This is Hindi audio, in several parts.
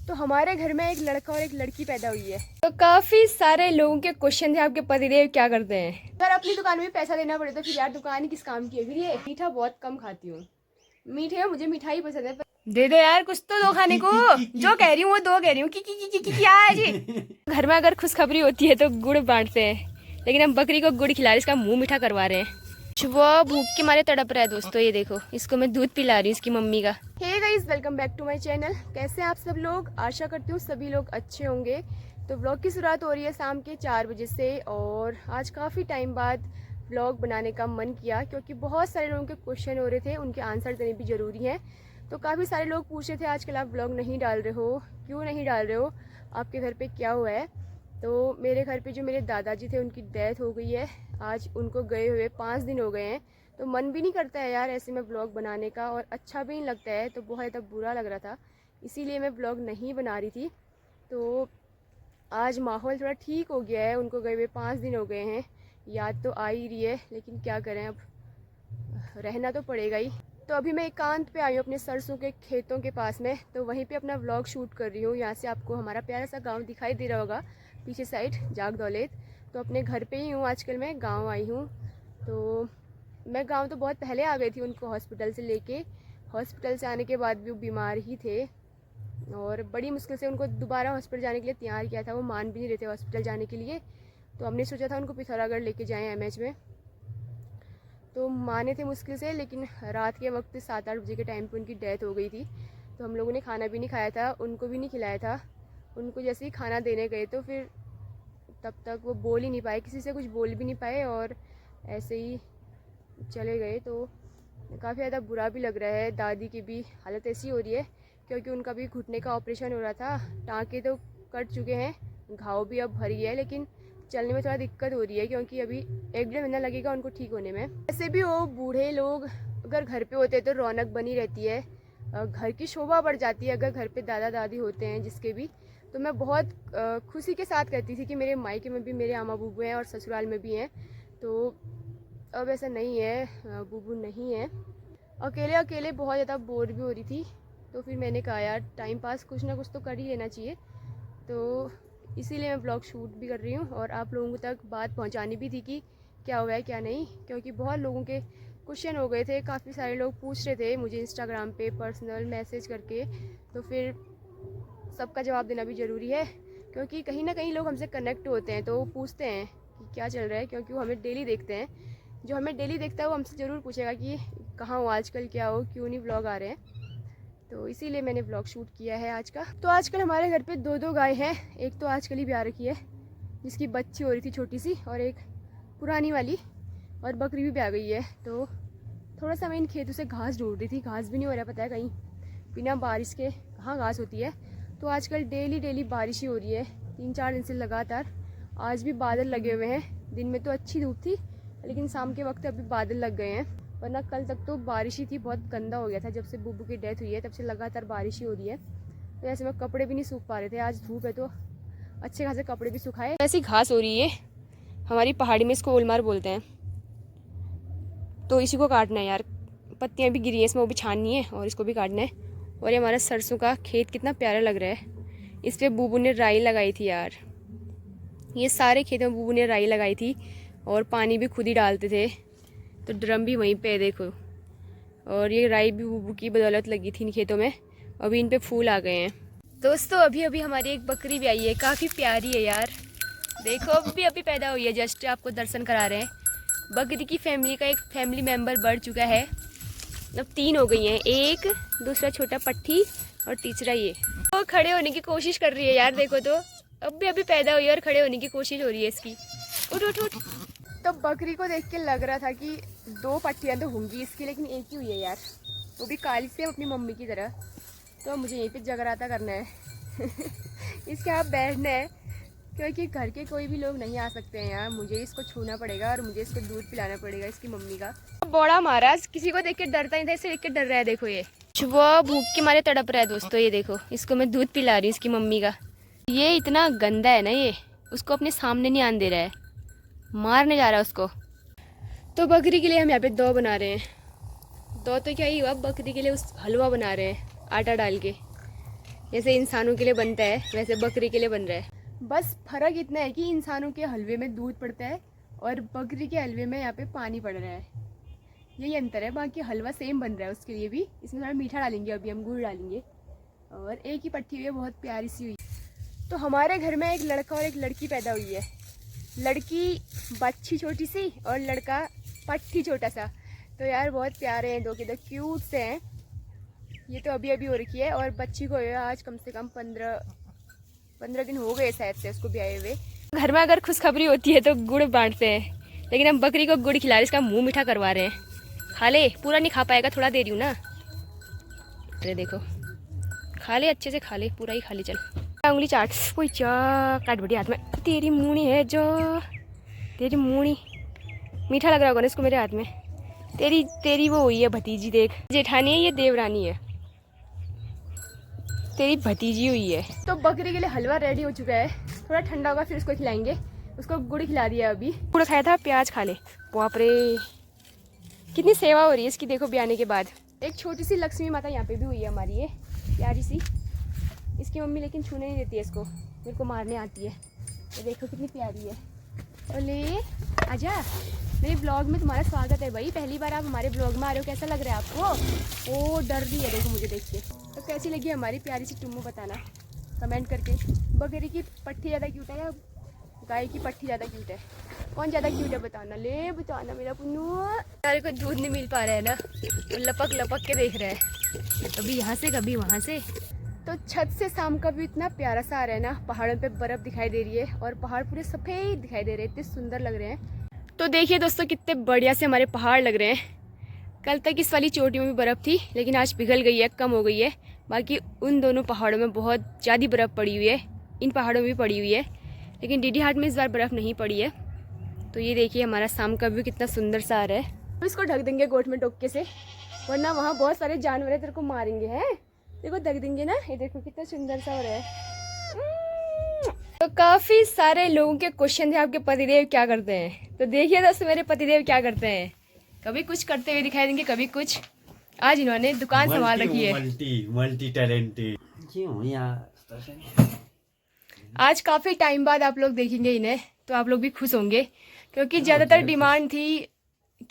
तो हमारे घर में एक लड़का और एक लड़की पैदा हुई है। तो काफी सारे लोगों के क्वेश्चन थे, आपके पतिदेव क्या करते हैं। अगर अपनी दुकान में पैसा देना पड़े तो फिर यार दुकान ही किस काम की है। फिर ये मीठा बहुत कम खाती हूँ, मीठे मुझे मिठाई पसंद है। दे दो यार कुछ तो दो खाने को। जो कह रही हूँ वो दो कह रही हूँ कि क्या है जी। घर में अगर खुशखबरी होती है तो गुड़ बांटते हैं, लेकिन हम बकरी को गुड़ खिला रहे, इसका मुंह मीठा करवा रहे हैं। वो भूख के मारे तड़प रहा है दोस्तों, ये देखो इसको मैं दूध पिला रही हूँ इसकी मम्मी का। Hey guys, welcome back to my channel. कैसे हैं आप सब लोग? आशा करती हूँ सभी लोग अच्छे होंगे। तो व्लॉग की शुरुआत हो रही है शाम के 4 बजे से, और आज काफ़ी टाइम बाद व्लॉग बनाने का मन किया क्योंकि बहुत सारे लोगों के क्वेश्चन हो रहे थे, उनके आंसर देने भी ज़रूरी हैं। तो काफ़ी सारे लोग पूछ रहे थे आजकल आप व्लॉग नहीं डाल रहे हो, क्यों नहीं डाल रहे हो, आपके घर पे क्या हुआ है। तो मेरे घर पे जो मेरे दादाजी थे उनकी डेथ हो गई है, आज उनको गए हुए 5 दिन हो गए हैं। तो मन भी नहीं करता है यार ऐसे में ब्लॉग बनाने का, और अच्छा भी नहीं लगता है, तो बहुत ज़्यादा बुरा लग रहा था, इसीलिए मैं ब्लॉग नहीं बना रही थी। तो आज माहौल थोड़ा ठीक हो गया है, उनको गए हुए 5 दिन हो गए हैं। याद तो आ ही रही है, लेकिन क्या करें, अब रहना तो पड़ेगा ही। तो अभी मैं एकांत पे आई हूँ अपने सरसों के खेतों के पास में, तो वहीं पे अपना व्लॉग शूट कर रही हूँ। यहाँ से आपको हमारा प्यारा सा गांव दिखाई दे रहा होगा पीछे साइड, जाग दौलत। तो अपने घर पे ही हूँ आजकल, मैं गांव आई हूँ। तो मैं गांव तो बहुत पहले आ गई थी उनको हॉस्पिटल से लेके। हॉस्पिटल से आने के बाद भी वो बीमार ही थे, और बड़ी मुश्किल से उनको दोबारा हॉस्पिटल जाने के लिए तैयार किया था। वो मान भी नहीं रहे थे हॉस्पिटल जाने के लिए, तो हमने सोचा था उनको पिथौरागढ़ लेके जाएँ एमएच में। तो माने थे मुश्किल से, लेकिन रात के वक्त 7-8 बजे के टाइम पे उनकी डेथ हो गई थी। तो हम लोगों ने खाना भी नहीं खाया था, उनको भी नहीं खिलाया था। उनको जैसे ही खाना देने गए तो फिर तब तक वो बोल ही नहीं पाए, किसी से कुछ बोल भी नहीं पाए, और ऐसे ही चले गए। तो काफ़ी ज़्यादा बुरा भी लग रहा है। दादी की भी हालत ऐसी हो रही है क्योंकि उनका भी घुटने का ऑपरेशन हो रहा था। टाँके तो कट चुके हैं, घाव भी अब भरी है, लेकिन चलने में थोड़ा दिक्कत हो रही है क्योंकि अभी 1-1.5 महीना लगेगा उनको ठीक होने में। ऐसे भी वो बूढ़े लोग अगर घर पे होते हैं तो रौनक बनी रहती है, घर की शोभा बढ़ जाती है अगर घर पे दादा दादी होते हैं जिसके भी। तो मैं बहुत खुशी के साथ कहती थी कि मेरे मायके में भी मेरे आमा बूबू हैं और ससुराल में भी हैं। तो अब ऐसा नहीं है, बूबू नहीं है। अकेले अकेले बहुत ज़्यादा बोर भी हो रही थी, तो फिर मैंने कहा यार टाइम पास कुछ ना कुछ तो कर ही लेना चाहिए। तो इसीलिए मैं ब्लॉग शूट भी कर रही हूँ, और आप लोगों तक बात पहुँचानी भी थी कि क्या हुआ है क्या नहीं, क्योंकि बहुत लोगों के क्वेश्चन हो गए थे। काफ़ी सारे लोग पूछ रहे थे मुझे इंस्टाग्राम पे पर्सनल मैसेज करके, तो फिर सबका जवाब देना भी ज़रूरी है क्योंकि कहीं ना कहीं लोग हमसे कनेक्ट होते हैं, तो वो पूछते हैं कि क्या चल रहा है, क्योंकि वो हमें डेली देखते हैं। जो हमें डेली देखता है वो हमसे ज़रूर पूछेगा कि कहाँ हो आजकल, क्या हो, क्यों नहीं व्लॉग आ रहे हैं। तो इसीलिए मैंने व्लॉग शूट किया है आज का। तो आजकल हमारे घर पे 2-2 गाय हैं। एक तो आजकल ही ब्याह रखी है जिसकी बच्ची हो रही थी छोटी सी, और एक पुरानी वाली, और बकरी भी ब्याह गई है। तो थोड़ा सा मैं इन खेतों से घास ढूंढ रही थी, घास भी नहीं हो रहा, पता है कहीं बिना बारिश के कहाँ घास होती है। तो आजकल डेली बारिश ही हो रही है 3-4 दिन से लगातार। आज भी बादल लगे हुए हैं, दिन में तो अच्छी धूप थी, लेकिन शाम के वक्त अभी बादल लग गए हैं, वरना कल तक तो बारिश ही थी। बहुत गंदा हो गया था, जब से बुब्बू की डेथ हुई है तब से लगातार बारिश ही हो रही है। तो ऐसे में कपड़े भी नहीं सूख पा रहे थे। आज धूप है तो अच्छे खासे कपड़े भी सुखाए। ऐसी घास हो रही है, हमारी पहाड़ी में इसको ओलमार बोलते हैं। तो इसी को काटना है यार, पत्तियाँ भी गिरी है इसमें, वो भी छाननी है और इसको भी काटना है। और ये हमारा सरसों का खेत कितना प्यारा लग रहा है। इस पर बूबू ने राई लगाई थी यार, ये सारे खेतों में बूबू ने राई लगाई थी, और पानी भी खुद ही डालते थे। तो ड्रम भी वहीं पे देखो, और ये राई भी बूबू की बदौलत लगी थी इन खेतों में। अभी इन पे फूल आ गए हैं। दोस्तों अभी अभी हमारी एक बकरी भी आई है, काफ़ी प्यारी है यार, देखो अभी पैदा हुई है, जस्ट आपको दर्शन करा रहे हैं। बकरी की फैमिली का एक फैमिली मेम्बर बढ़ चुका है, अब 3 हो गई हैं, एक दूसरा छोटा पट्टी और तीसरा ये। तो खड़े होने की कोशिश कर रही है यार, देखो तो अभी पैदा हुई है और खड़े होने की कोशिश हो रही है इसकी। उठ उठ उठ। तो बकरी को देख के लग रहा था कि 2 पट्टियाँ तो होंगी इसकी, लेकिन एक ही हुई है यार, वो भी काली से अपनी मम्मी की तरह। तो मुझे यहीं पे जगराता करना है इसके यहाँ बैठना है, क्योंकि घर के कोई भी लोग नहीं आ सकते हैं यहाँ। मुझे इसको छूना पड़ेगा और मुझे इसको दूध पिलाना पड़ेगा इसकी मम्मी का। बड़ा महाराज किसी को देख के डरता नहीं था, इससे देख के डर रहा है। देखो ये वो भूख के मारे तड़प रहा है दोस्तों, ये देखो इसको मैं दूध पिला रही हूँ इसकी मम्मी का। ये इतना गंदा है ना, ये उसको अपने सामने नहीं आने दे रहा है, मारने जा रहा है उसको। तो बकरी के लिए हम यहाँ पे दो बना रहे हैं। दो तो क्या ही हुआ, बकरी के लिए उस हलवा बना रहे हैं आटा डाल के। जैसे इंसानों के लिए बनता है वैसे बकरी के लिए बन रहा है। बस फर्क इतना है कि इंसानों के हलवे में दूध पड़ता है और बकरी के हलवे में यहाँ पे पानी पड़ रहा है, यही अंतर है। बाकी हलवा सेम बन रहा है उसके लिए भी। इसमें थोड़ा मीठा डालेंगे, अभी हम गुड़ डालेंगे और एक ही पट्टी हुई है, बहुत प्यारी सी हुई। तो हमारे घर में एक लड़का और एक लड़की पैदा हुई है। लड़की बच्ची छोटी सी और लड़का पट्टी छोटा सा। तो यार बहुत प्यारे हैं, दो के दो क्यूट से हैं। ये तो अभी अभी हो रखी है और बच्ची को आज कम से कम 15 दिन हो गए शायद से उसको ब्याहे हुए। घर में अगर खुशखबरी होती है तो गुड़ बांटते हैं, लेकिन हम बकरी को गुड़ खिला रहे, इसका मुंह मीठा करवा रहे हैं। खा ले, पूरा नहीं खा पाएगा, थोड़ा दे रही हूँ ना। अरे देखो, खा ले, अच्छे से खा ले, पूरा ही खा ले। चल उंगली चाट, कोई चा काट बड़ी हाथ में। तेरी मूणी है जो, तेरी मूणी मीठा लग रहा होगा ना इसको मेरे हाथ में। तेरी वो हुई है भतीजी, देख जेठानी है, ये देवरानी है, तेरी भतीजी हुई है। तो बकरी के लिए हलवा रेडी हो चुका है, थोड़ा ठंडा होगा फिर उसको खिलाएंगे। उसको गुड़ खिला दिया अभी, गुड़ खाया था, प्याज खा ले। बाप रे कितनी सेवा हो रही है इसकी, देखो ब्याने के बाद। एक छोटी सी लक्ष्मी माता यहाँ पे भी हुई है हमारी, ये प्यारी सी। इसकी मम्मी लेकिन छूने नहीं देती है इसको, मेरे को मारने आती है। ये देखो कितनी प्यारी है। ओले आजा, मेरे ब्लॉग में तुम्हारा स्वागत है भाई। पहली बार आप हमारे ब्लॉग में आ रहे हो, कैसा लग रहा है आपको? ओ डर रही है देखो मुझे देख के। तो कैसी लगी हमारी प्यारी सी टुम्मू, बताना कमेंट करके। बकरी की पट्टी ज़्यादा क्यूट है या गाय की पट्टी ज़्यादा क्यूट है? कौन ज़्यादा क्यूट है बताना, ले बताना मेरा पुन्नू। यार को दूध नहीं मिल पा रहा है ना, तो लपक लपक के देख रहा है, कभी यहाँ से कभी वहाँ से। तो छत से शाम का भी इतना प्यारा सा आ रहा है ना, पहाड़ों पे बर्फ़ दिखाई दे रही है और पहाड़ पूरे सफ़ेद दिखाई दे रहे हैं, इतने सुंदर लग रहे हैं। तो देखिए दोस्तों कितने बढ़िया से हमारे पहाड़ लग रहे हैं। कल तक इस वाली चोटी में भी बर्फ़ थी, लेकिन आज पिघल गई है, कम हो गई है। बाकी उन दोनों पहाड़ों में बहुत ज़्यादा बर्फ़ पड़ी हुई है, इन पहाड़ों में भी पड़ी हुई है, लेकिन डीडी हाट में इस बार बर्फ़ नहीं पड़ी है। तो ये देखिए हमारा शाम का व्यू कितना सुंदर सा आ रहा है। तो इसको ढक देंगे गोट में टोके से, वरना वहाँ बहुत सारे जानवर है तेरे को मारेंगे हैं। देखो ढक देंगे ना, ये देखो कितना सुंदर सा हो रहा है। तो काफ़ी सारे लोगों के क्वेश्चन थे, आपके पतिदेव क्या करते हैं? तो देखिए दोस्तों मेरे पतिदेव क्या करते हैं, कभी कुछ करते हुए दिखाई देंगे, कभी कुछ। आज इन्होंने दुकान संभाल रखी है, मल्टी टैलेंटेड। आज काफ़ी टाइम बाद आप लोग देखेंगे इन्हें, तो आप लोग भी खुश होंगे, क्योंकि ज़्यादातर डिमांड थी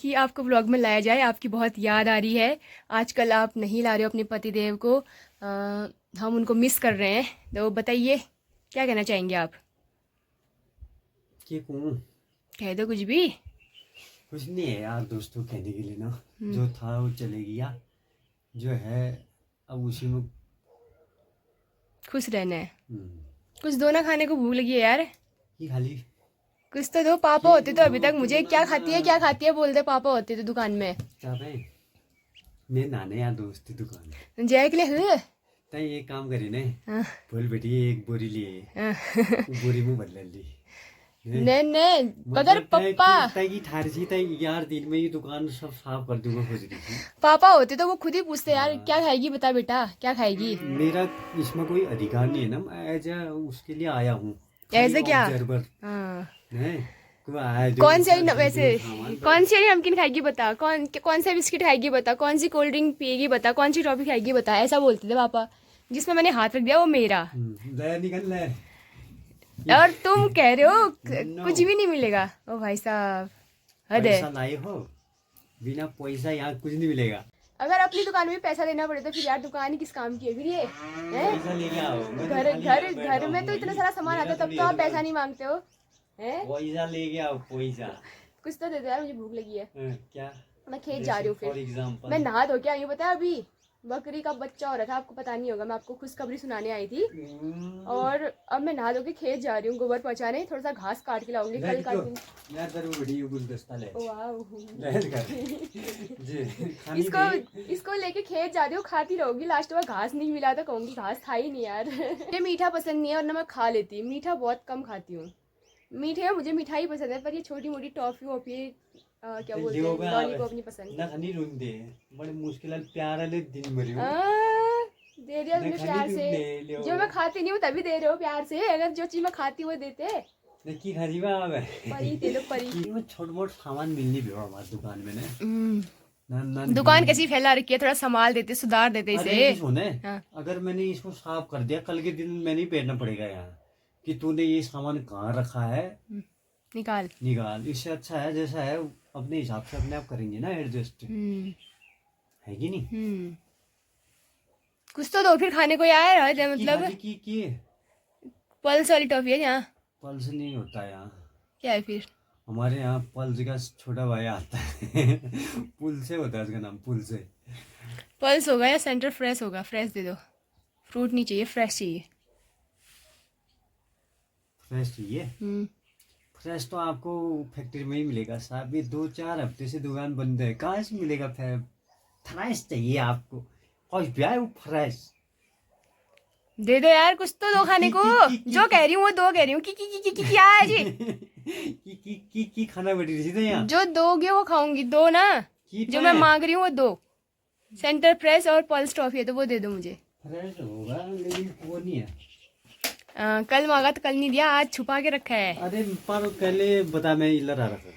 कि आपको ब्लॉग में लाया जाए। आपकी बहुत याद आ रही है, आजकल आप नहीं ला रहे हो अपने पतिदेव को, हम उनको मिस कर रहे हैं। तो बताइए क्या कहना चाहेंगे आप? कह दो कुछ भी। कुछ नहीं है यार दोस्तों, कहने के लिए ना, जो था वो चले गया, जो है अब उसी में खुश रहना है। कुछ दो ना, खाने को भूख लगी है यार, ये खाली कुछ तो दो। पापा होते तो अभी तक मुझे क्या खाती है क्या खाती है बोलते, पापा होते तो दुकान में। मैं नाने यार दोस्त दुकान जय के लिए तय ये काम करे ने, बोल बेटी एक बोरी लिए, बोरी में बदल ली। नहीं अगर पापा की ठारसी तय यार दिन में ये दुकान सब साफ कर दूंगा खोज रही थी। पापा होते तो वो खुद ही पूछते यार क्या खाएगी बता बेटा, क्या खाएगी। मेरा इसमें कोई अधिकार नहीं है ना, मैं एज उसके लिए आया हूँ, ऐसे क्या। कौन सी वैसे कौन सी नमकीन खाएगी बता, कौन सा बिस्किट खाएगी बता, कौन सी कोल्ड ड्रिंक पिएगी बता, कौन सी टॉफी खाएगी बता, ऐसा बोलते थे पापा। जिसमें मैंने हाथ रख दिया वो मेरा। निकल और तुम कह रहे हो कुछ भी नहीं मिलेगा। ओ भाई साहब हद है, लाए हो बिना पैसा यहाँ कुछ नहीं मिलेगा। अगर अपनी दुकान में पैसा देना पड़े तो फिर यार दुकान ही किस काम की है फिर। ये पैसा लेके आओ, घर में तो इतना सारा सामान आता है, तब तो आप पैसा नहीं मांगते हो। पैसा लेके आओ, पैसा कुछ तो दे दो यार, मुझे भूख लगी है। क्या मैं खेत जा रही हूँ फिर, मैं नहा धो के आई हूँ। पता है अभी बकरी का बच्चा हो रहा था, आपको पता नहीं होगा, मैं आपको खुशखबरी सुनाने आई थी। और अब मैं नहा धो के खेत जा रही हूँ गोबर पहुँचाने, थोड़ा सा घास काट के लाऊंगी कल का दिन। इसको लेके खेत जा रही हूँ, खाती रहूंगी, लास्ट में घास नहीं मिला तो कहूंगी घास था ही नहीं यार। ये मीठा पसंद नहीं है, वरना मैं खा लेती, मीठा बहुत कम खाती हूँ। मीठे में मुझे मिठाई पसंद है, पर ये छोटी मोटी टॉफी वॉफी क्या बोलते हैं लॉलीपॉप नहीं पसंद। बड़े मुश्किल प्यार ले दिन भर दे दिया तुमने प्यार से, जो मैं खाती नहीं हूँ तभी दे रहे हो प्यार से। अगर जो चीज मैं खाती हूँ वो देते की खाजी बा परी दे दो, परी छोट मोट सामान मिलनी भी हमारी दुकान में ना। दुकान कैसी फैला रखी है, थोड़ा संभाल देते, सुधार देते अरे इसे। सुने, हाँ। अगर मैंने इसको साफ कर दिया, कल के दिन मैंने ही पेरना पड़ेगा यहाँ कि तूने ये सामान कहाँ रखा है, निकाल। निकाल। इससे अच्छा है जैसा है अपने हिसाब से अपने आप करेंगे ना एडजस्ट, है कि नहीं। कुछ तो दो फिर खाने को यार, मतलब की पल्स वाली टॉफी है यहाँ। पल्स नहीं होता यहाँ, क्या है फिर? हमारे यहाँ पल्स का छोटा भाई आता है पुल से होता है उसका नाम, पुल से। पल्स होगा या सेंटर फ्रेश होगा? फ्रेश दे दो, फ्रूट नहीं चाहिए, फ्रेश चाहिए। फ्रेश चाहिए? फ्रेश तो आपको फैक्ट्री में ही मिलेगा साहब, ये 2-4 हफ्ते से दुकान बंद है, कहाँ से मिलेगा? फ्रेश चाहिए आपको, कुछ भी आए वो फ्रेश दे दो यार, कुछ तो दो खाने को। जो कह रही हूँ वो दो कह रही हूँ। की क्या है जी? की खाना बैठी रही थी यहाँ। जो दोगे वो खाऊंगी, दो ना। जो मैं मांग रही हूँ वो दो। सेंटर फ्रेश और पल्स टॉफी है तो वो दे दो मुझे। फ्रेश होगा लेकिन वो नहीं है। कल मांगा तो कल नहीं दिया, आज छुपा के रखा है। अरे पर पहले बता, मैं इधर आ रखा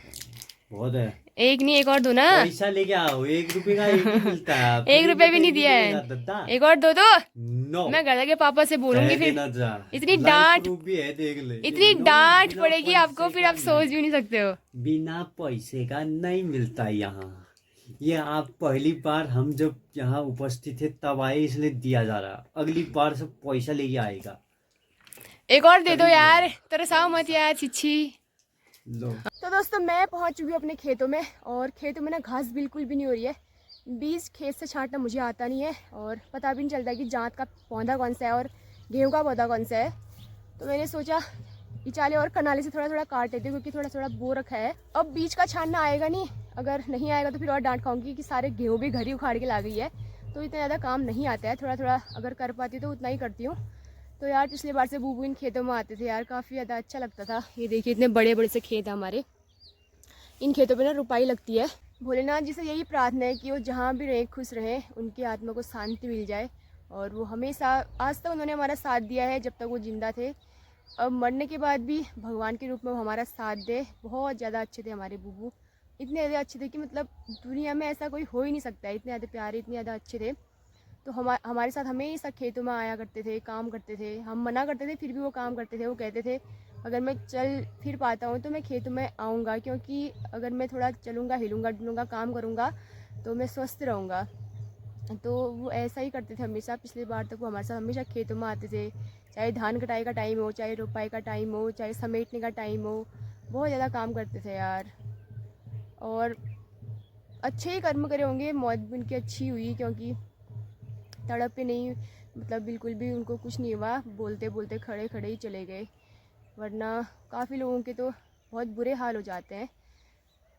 बहुत है। एक नहीं, एक और दो ना। पैसा लेके आओ, 1 रुपए का एक ही मिलता है। 1 रुपए भी नहीं दिया है, एक और दो। नो, मैं घर जाके पापा से बोलूंगी फिर। इतनी डांट भी है, देख ले। इतनी डांट पड़ेगी आपको, फिर आप सोच भी नहीं सकते हो। बिना पैसे का नहीं मिलता यहाँ। ये आप पहली बार हम जब यहाँ उपस्थित थे तब आए, इसलिए दिया जा रहा, अगली बार से पैसा लेके आएगा। एक और दे दो यार, तरसाओ मत यार, छिछी। लो। तो दोस्तों मैं पहुंच चुकी हूँ अपने खेतों में, और खेतों में ना घास बिल्कुल भी नहीं हो रही है। बीज खेत से छांटना मुझे आता नहीं है, और पता भी नहीं चलता कि जांत का पौधा कौन सा है और गेहूं का पौधा कौन सा है। तो मैंने सोचा इचाले और कनाली से थोड़ा थोड़ा काट लेती हूँ, क्योंकि थोड़ा थोड़ा बो रखा है। अब बीज का छानना आएगा नहीं, अगर नहीं आएगा तो फिर और डांट खाऊंगी कि सारे गेहूँ भी घर ही उखाड़ के ला गई है। तो इतना ज़्यादा काम नहीं आता है, थोड़ा थोड़ा अगर कर पाती हूँ तो उतना ही करती हूँ। तो यार पिछली बार से बूबू इन खेतों में आते थे यार, काफ़ी ज़्यादा अच्छा लगता था। ये देखिए इतने बड़े बड़े से खेत हैं हमारे, इन खेतों पे ना रुपाई लगती है। भोलेनाथ जी से यही प्रार्थना है कि वो जहाँ भी रहें खुश रहें, उनकी आत्मा को शांति मिल जाए। और वो हमेशा, आज तक उन्होंने हमारा साथ दिया है जब तक वो जिंदा थे, अब मरने के बाद भी भगवान के रूप में वो हमारा साथ दे। बहुत ज़्यादा अच्छे थे हमारे बूबू, इतने ज़्यादा अच्छे थे कि मतलब दुनिया में ऐसा कोई हो ही नहीं सकता है। इतने ज़्यादा प्यारे, इतने ज़्यादा अच्छे थे। तो हमारे साथ हमेशा खेतों में आया करते थे, काम करते थे। हम मना करते थे फिर भी वो काम करते थे। वो कहते थे अगर मैं चल फिर पाता हूँ तो मैं खेतों में आऊँगा, क्योंकि अगर मैं थोड़ा चलूँगा, हिलूँगा डुलूँगा, काम करूँगा तो मैं स्वस्थ रहूँगा। तो वो ऐसा ही करते थे हमेशा। पिछली बार तक वो हमारे साथ हमेशा खेतों में आते थे, चाहे धान कटाई का टाइम हो, चाहे रोपाई का टाइम हो, चाहे समेटने का टाइम हो। बहुत ज़्यादा काम करते थे यार, और अच्छे ही कर्म करे होंगे। मौत भी उनकी अच्छी हुई, क्योंकि तड़प पे नहीं, मतलब बिल्कुल भी उनको कुछ नहीं हुआ, बोलते बोलते खड़े खड़े ही चले गए। वरना काफ़ी लोगों के तो बहुत बुरे हाल हो जाते हैं।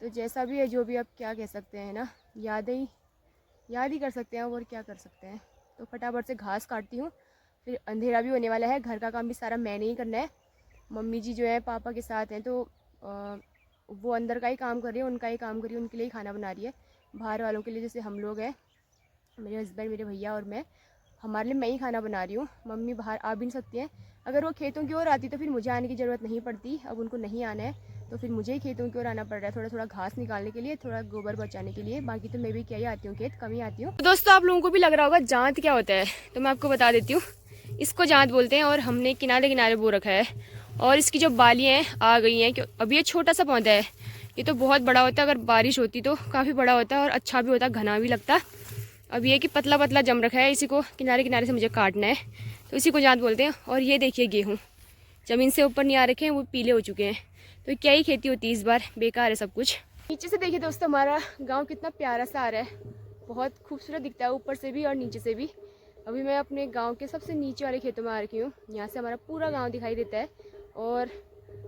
तो जैसा भी है, जो भी, अब क्या कह सकते हैं ना, याद ही कर सकते हैं, और क्या कर सकते हैं। तो फटाफट से घास काटती हूँ, फिर अंधेरा भी होने वाला है। घर का काम भी सारा मैंने ही करना है। मम्मी जी जो है पापा के साथ हैं, तो वो अंदर का ही काम कर रही है, उनका ही काम कर रही है, उनके लिए ही खाना बना रही है। बाहर वालों के लिए, जैसे हम लोग हैं, मेरे हस्बैंड, मेरे भैया और मैं, हमारे लिए मैं ही खाना बना रही हूँ। मम्मी बाहर आ भी नहीं सकती हैं। अगर वो खेतों की ओर आती तो फिर मुझे आने की ज़रूरत नहीं पड़ती। अब उनको नहीं आना है तो फिर मुझे ही खेतों की ओर आना पड़ रहा है, थोड़ा थोड़ा घास निकालने के लिए, थोड़ा गोबर बचाने के लिए। बाकी तो मैं भी क्या ही आती हूँ खेत, कम ही आती हूँ। तो दोस्तों आप लोगों को भी लग रहा होगा जांत क्या होता है, तो मैं आपको बता देती हूँ। इसको जांत बोलते हैं, और हमने किनारे किनारे बो रखा है। और इसकी जो बालियाँ आ गई हैं, कि अभी ये छोटा सा पौधा है, ये तो बहुत बड़ा होता है। अगर बारिश होती तो काफ़ी बड़ा होता है और अच्छा भी होता, घना भी लगता। अब ये कि पतला पतला जम रखा है, इसी को किनारे किनारे से मुझे काटना है, तो इसी को जांत बोलते हैं। और ये देखिए गेहूँ ज़मीन से ऊपर नहीं आ रखे हैं, वो पीले हो चुके हैं। तो क्या ही खेती होती है इस बार, बेकार है सब कुछ। नीचे से देखिए दोस्तों हमारा गांव कितना प्यारा सा आ रहा है, बहुत खूबसूरत दिखता है ऊपर से भी और नीचे से भी। अभी मैं अपने गाँव के सबसे नीचे वाले खेतों में आ रखी हूँ, यहाँ से हमारा पूरा गाँव दिखाई देता है। और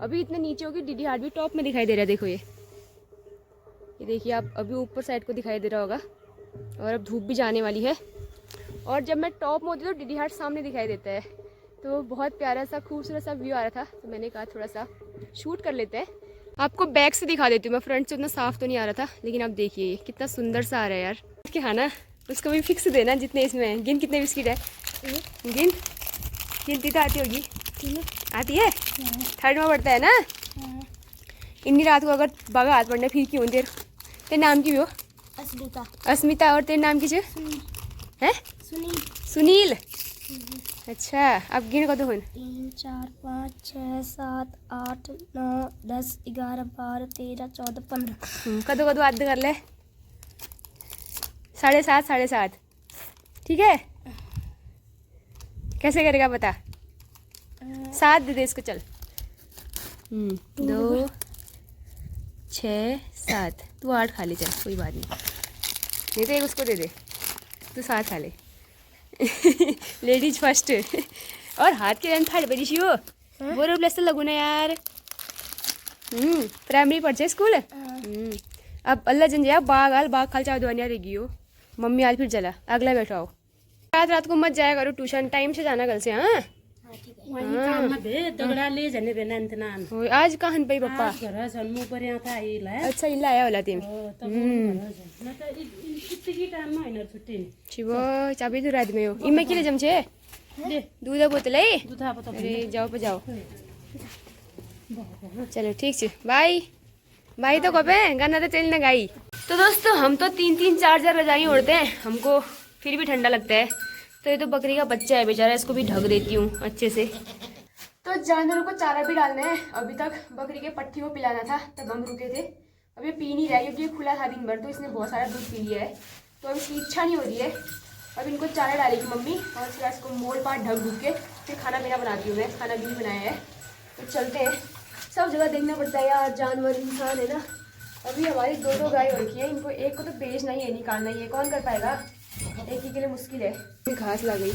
अभी इतने नीचे होगी, डीडी हाट भी टॉप में दिखाई दे रहा है। देखो ये देखिए आप, अभी ऊपर साइड को दिखाई दे रहा होगा। और अब धूप भी जाने वाली है, और जब मैं टॉप में होती तो डीडी हाट सामने दिखाई देता है। तो बहुत प्यारा सा खूबसूरत सा व्यू आ रहा था, तो मैंने कहा थोड़ा सा शूट कर लेते हैं। आपको बैक से दिखा देती हूँ मैं, फ्रंट से उतना साफ तो नहीं आ रहा था, लेकिन आप देखिए कितना सुंदर सा आ रहा है यार। क्या खाना उसको भी फिक्स देना जितने इसमें है। गिन कितने बिस्किट है, गिन। गिनती तो आती होगी, आती है, थर्ड में पड़ता है ना। इतनी रात को अगर बागा हाथ पड़ने फिर क्यों देर, तेरे नाम की भी हो, अस्मिता। अस्मिता, और तेरे नाम की है? सुनील। सुनील। अच्छा, अब गिन को तो 3 4 5 6 7 8 9 10 11 12 13 14 15। कदो कदो आध कर ले। 7.5 7.5। ठीक है, कैसे करेगा बता। 7 दे दे इसको, चल। 2 6 7। तू 8 खा ले, चल कोई बात नहीं तो एक उसको दे दे, तू 7 खा ले। Ladies first. और हाथ के रन फाड़ बड़ी शिव बोरो प्लस तो लगू ना यार। प्राइमरी पढ़ स्कूल। अब अल्लाह जन जा बाग खाल चाव दवानिया रहेगी हो। मम्मी आज फिर चला, अगला बैठा हो। रात को मत जाया करो ट्यूशन, टाइम से जाना कल से। हाँ, वही काम में दे दगड़ा ले जाने देना इतना आज कहाँ पे पापा? घर जन्मू पर यहाँ था ये लाया अच्छा इल्ला आया वाला तिम। न त इतनी टाइम में हैन छुट्टी शिव चाबी तो रात में हो इमे के लिए जमछे ले दूध बोतल है। दूधा पता अरे जाओ पे जाओ। चलो ठीक है, बाय बाय। तो कब है गाना तो चल ना गाई। तो दोस्तों हम तो 3 4 रजाई ओढ़ते हैं, हमको फिर भी ठंडा लगता है। तो ये तो बकरी का बच्चा है बेचारा, इसको भी ढक देती हूँ अच्छे से। तो जानवरों को चारा भी डालना है। अभी तक बकरी के पट्टी को पिलाना था, तब हम रुके थे। अब ये पी नहीं रहा है क्योंकि ये खुला था दिन भर, तो इसने बहुत सारा दूध पी लिया है। तो अब इसकी इच्छा नहीं हो रही है। अब इनको चारा डालेगी मम्मी, और उसके बाद इसको मोड़ पाट ढक ढुक के फिर खाना पीना बनाती हूँ मैं। खाना भी नहीं बनाया है, तो चलते हैं। सब जगह देखना पड़ता है यार, जानवर इंसान है ना। अभी हमारी 2 गाय हो रखी है, इनको एक को तो बेचना ही है, निकालना ही है। कौन कर पाएगा, एक ही के लिए मुश्किल है। घास लग गई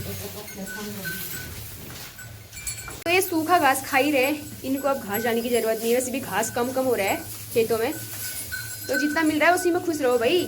तो ये सूखा घास खा ही रहे, इनको अब घास डालने की जरूरत नहीं है। वैसे भी घास कम हो रहा है खेतों में, तो जितना मिल रहा है उसी में खुश रहो भाई।